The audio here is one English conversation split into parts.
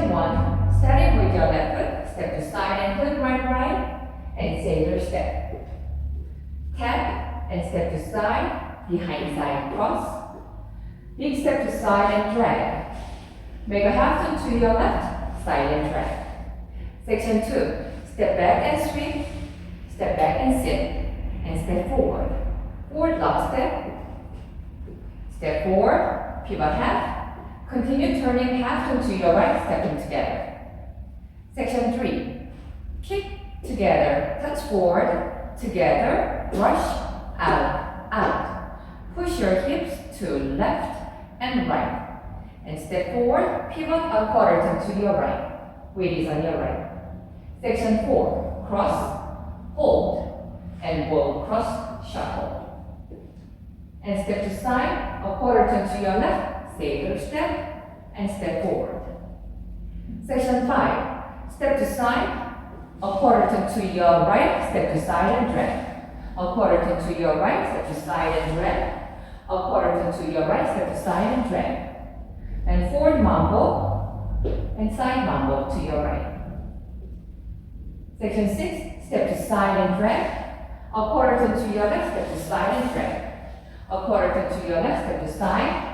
Section 1, starting with your left foot, step to side and foot right, and sailor step. Tap and step to side, behind side cross. Big step to side and drag. Make a half turn to your left, side and drag. Section 2, step back and sweep, step back and sit, and step forward. Forward lock step. Step forward, pivot half. Continue turning half turn to your right, stepping together. Section 3, kick together, touch forward, together, rush, out, out. Push your hips to left and right. And step forward, pivot a quarter turn to your right. Weight is on your right. Section 4, cross, hold, and roll, cross, shuffle. And step to side, a quarter turn to your left, sailor step, and step forward. Section 5, step to side, a quarter turn to your right, step to side and drag. A quarter turn to your right, step to side and drag. A quarter turn to your right, step to side and drag. And forward mambo, and side mambo to your right. Section 6, step to side and drag. A quarter turn to your left, step to side and drag. A quarter turn to your left, step to side.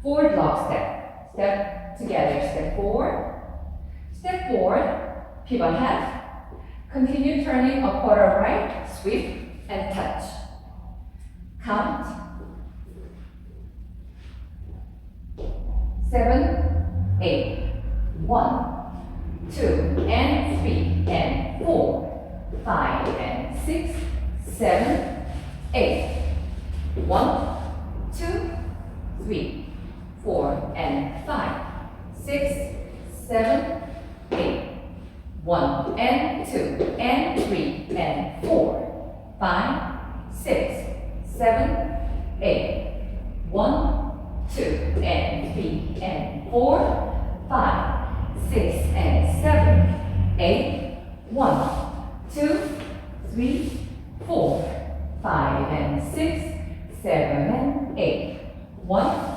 Forward lock step. Step together, step forward. Step forward, pivot half. Continue turning a quarter right, sweep, and touch. Count. 7, 8, 1, 2, and 3, and 4, 5, and 6, 7, 8. 1, 2, 3, 4, and 5, 6, 7, 8. 1 and 2 and 3 and 4, 5, 6, 7, 8. 1, 2 and 3 and 4, 5, 6 and 7, 8. 1, 2, 3, 4, 5 and 6, 7 and 8. 1,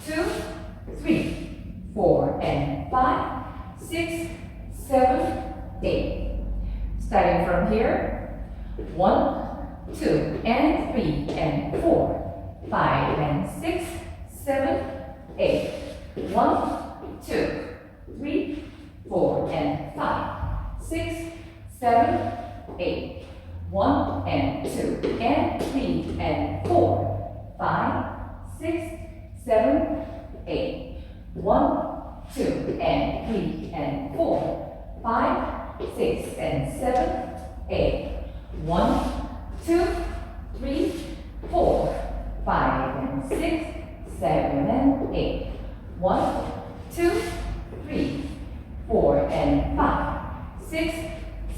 2, 3, 4 and 5, 6, 7, 8. Starting from here, 1, 2 and 3 and 4, 5 and 6, 7, 8. 1, 2, 3, 4 and 5, 6, 7, 8. 1 and 2 and 3 and 4, 5, 6, 7, 8. 1, 2 and 3 and 4, 5, 6 and 7, 8. 1, 2, 3, 4, 5 and 6, 7 and 8. 1, 2, 3, 4 and 5, 6,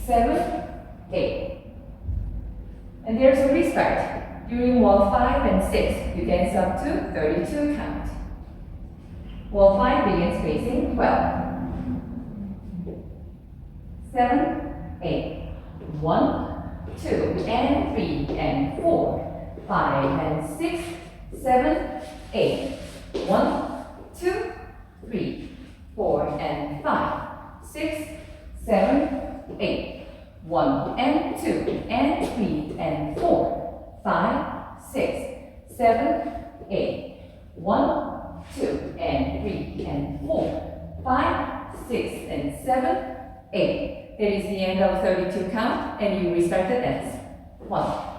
7, 8. And there's a restart. During wall 5 and 6, you dance up to 32 count. Wall 5 begins facing 12. 7, 8. 1, 2 and 3 and 4, 5 and 6, 7, 8. 1, 2, 3, 4 and 5, 6, 7, 8. 1 and 2 and 3 and 4, 5, 6, 7, 8. 1, 2 and 3 and 4, 5, 6 and 7, 8. That is the end of 32 count, and you restart the dance. 1,